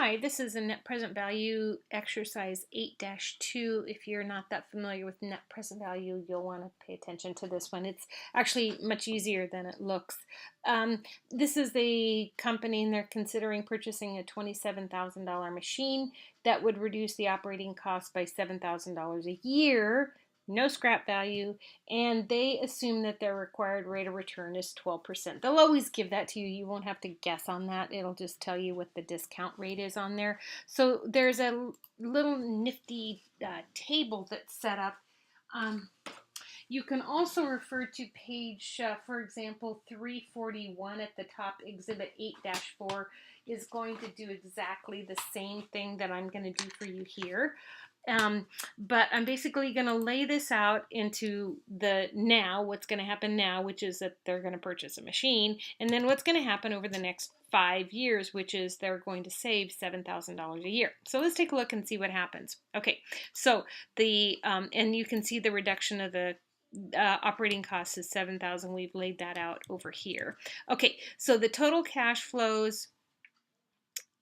Hi, this is a net present value exercise 8-2. If you're not that familiar with net present value, you'll want to pay attention to this one. It's actually much easier than it looks. This is a company and they're considering purchasing a $27,000 machine that would reduce the operating cost by $7,000 a year. No scrap value, and they assume that their required rate of return is 12%. They'll always give that to you. You won't have to guess on that. It'll just tell you what the discount rate is on there. So there's a little nifty table that's set up. You can also refer to page, for example, 341 at the top. Exhibit 8-4 is going to do exactly the same thing that I'm going to do for you here. But I'm basically going to lay this out into the now, what's going to happen now, which is that they're going to purchase a machine, and then what's going to happen over the next 5 years, which is they're going to save $7,000 a year. So let's take a look and see what happens. Okay, so and you can see the reduction of the operating costs is $7,000. We've laid that out over here. Okay, so the total cash flows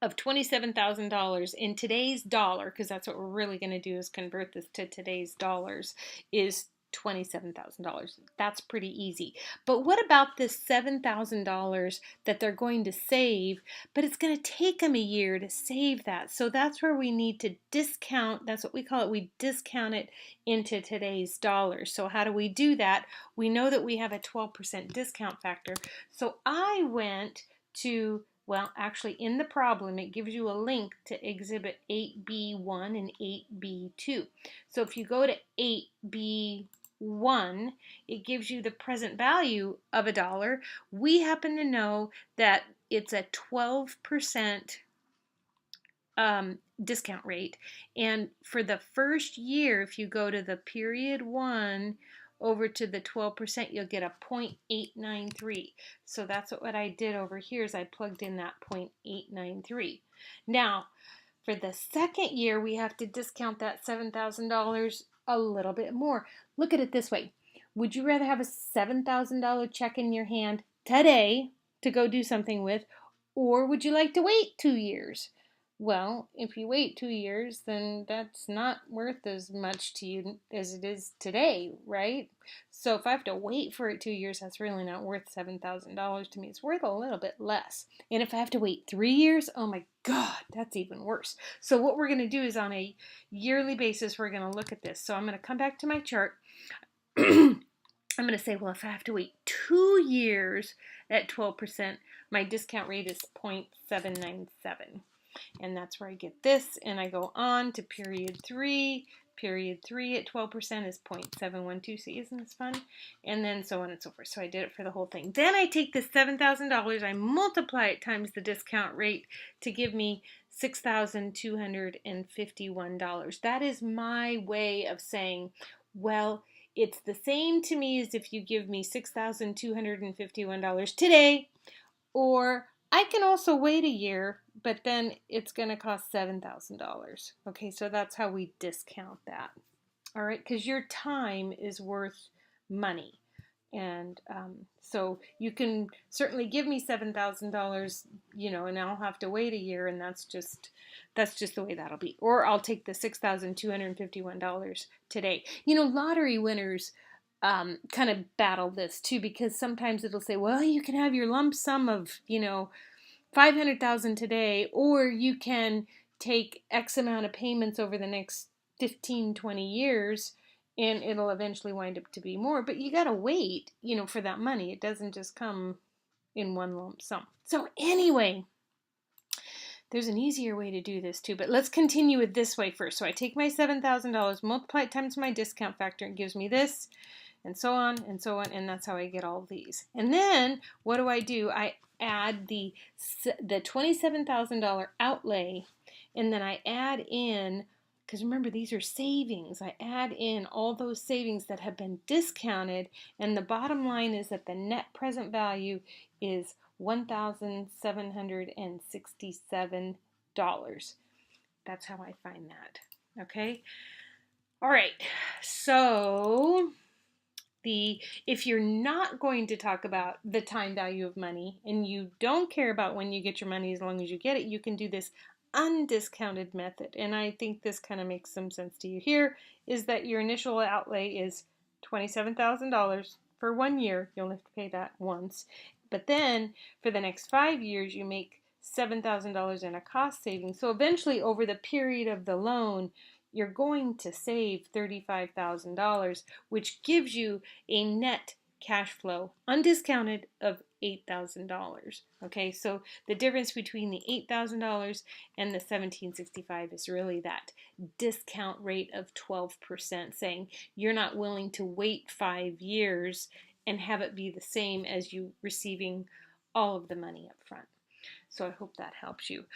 of $27,000 in today's dollar, because that's what we're really going to do is convert this to today's dollars, is $27,000. That's pretty easy. But what about this $7,000 that they're going to save, but it's going to take them a year to save that? So that's where we need to discount. That's what we call it. We discount it into today's dollars. So how do we do that? We know that we have a 12% discount factor. So I went to, well, actually in the problem, it gives you a link to Exhibit 8B1 and 8B2. So if you go to 8B1, it gives you the present value of $1. We happen to know that it's a 12% discount rate. And for the first year, if you go to the period 1, over to the 12%, you'll get a 0.893. So that's what I did over here is I plugged in that 0.893. Now, for the second year, we have to discount that $7,000 a little bit more. Look at it this way. Would you rather have a $7,000 check in your hand today to go do something with, or would you like to wait 2 years? Well, if you wait 2 years, then that's not worth as much to you as it is today, right? So if I have to wait for it 2 years, that's really not worth $7,000 to me. It's worth a little bit less. And if I have to wait 3 years, oh my God, that's even worse. So what we're going to do is on a yearly basis, we're going to look at this. So I'm going to come back to my chart. I'm going to say, well, if I have to wait 2 years at 12%, my discount rate is 0.797. And that's where I get this, and I go on to period 3. Period 3 at 12% is 0.712. See, isn't this fun? And then so on and so forth. So I did it for the whole thing. Then I take this $7,000, I multiply it times the discount rate to give me $6,251. That is my way of saying, well, it's the same to me as if you give me $6,251 today, or I can also wait a year, but then it's going to cost $7,000. Okay, so that's how we discount that. All right, because your time is worth money. And so you can certainly give me $7,000, and I'll have to wait a year, and that's just the way that'll be. Or I'll take the $6,251 today. Lottery winners kind of battle this too, because sometimes it'll say, well, you can have your lump sum of, $500,000 today, or you can take X amount of payments over the next 15, 20 years, and it'll eventually wind up to be more. But you got to wait, for that money. It doesn't just come in one lump sum. So anyway, there's an easier way to do this too, but let's continue it this way first. So I take my $7,000, multiply it times my discount factor, it gives me this, and so on, and that's how I get all these. And then what do? I add the $27,000 outlay, and then I add in, because remember these are savings, I add in all those savings that have been discounted, and the bottom line is that the net present value is $1,767. That's how I find that. Okay? All right. So if you're not going to talk about the time value of money and you don't care about when you get your money as long as you get it, you can do this undiscounted method. And I think this kind of makes some sense to you here, is that your initial outlay is $27,000 for 1 year. You only have to pay that once. But then for the next 5 years, you make $7,000 in a cost savings. So eventually over the period of the loan, you're going to save $35,000, which gives you a net cash flow, undiscounted, of $8,000. Okay, so the difference between the $8,000 and the $1,765 is really that discount rate of 12%, saying you're not willing to wait 5 years and have it be the same as you receiving all of the money up front. So I hope that helps you.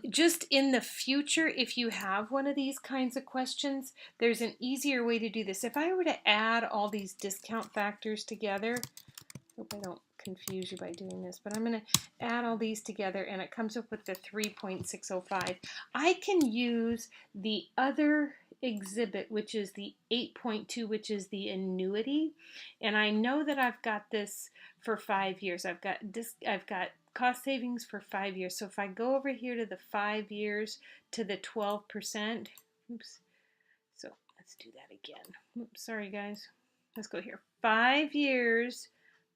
Just in the future, if you have one of these kinds of questions, there's an easier way to do this. If I were to add all these discount factors together, hope I don't confuse you by doing this, but I'm going to add all these together and it comes up with the 3.605. I can use the other exhibit, which is the 8.2, which is the annuity, and I know that I've got this for 5 years. I've got cost savings for 5 years. So if I go over here to the 5 years to the 12%, oops, so let's do that again. Oops, sorry guys. Let's go here. 5 years,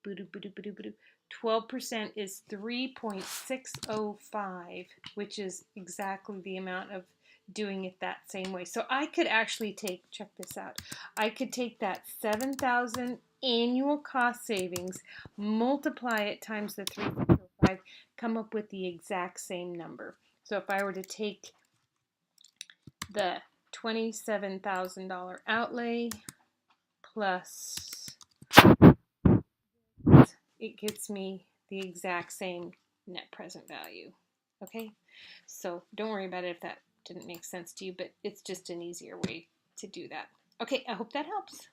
12% is 3.605, which is exactly the amount of doing it that same way. So I could actually take, check this out, I could take that 7,000 annual cost savings, multiply it times the 3.05, come up with the exact same number. So if I were to take the $27,000 outlay plus, it gets me the exact same net present value. Okay, so don't worry about it if that didn't make sense to you, but it's just an easier way to do that. Okay, I hope that helps.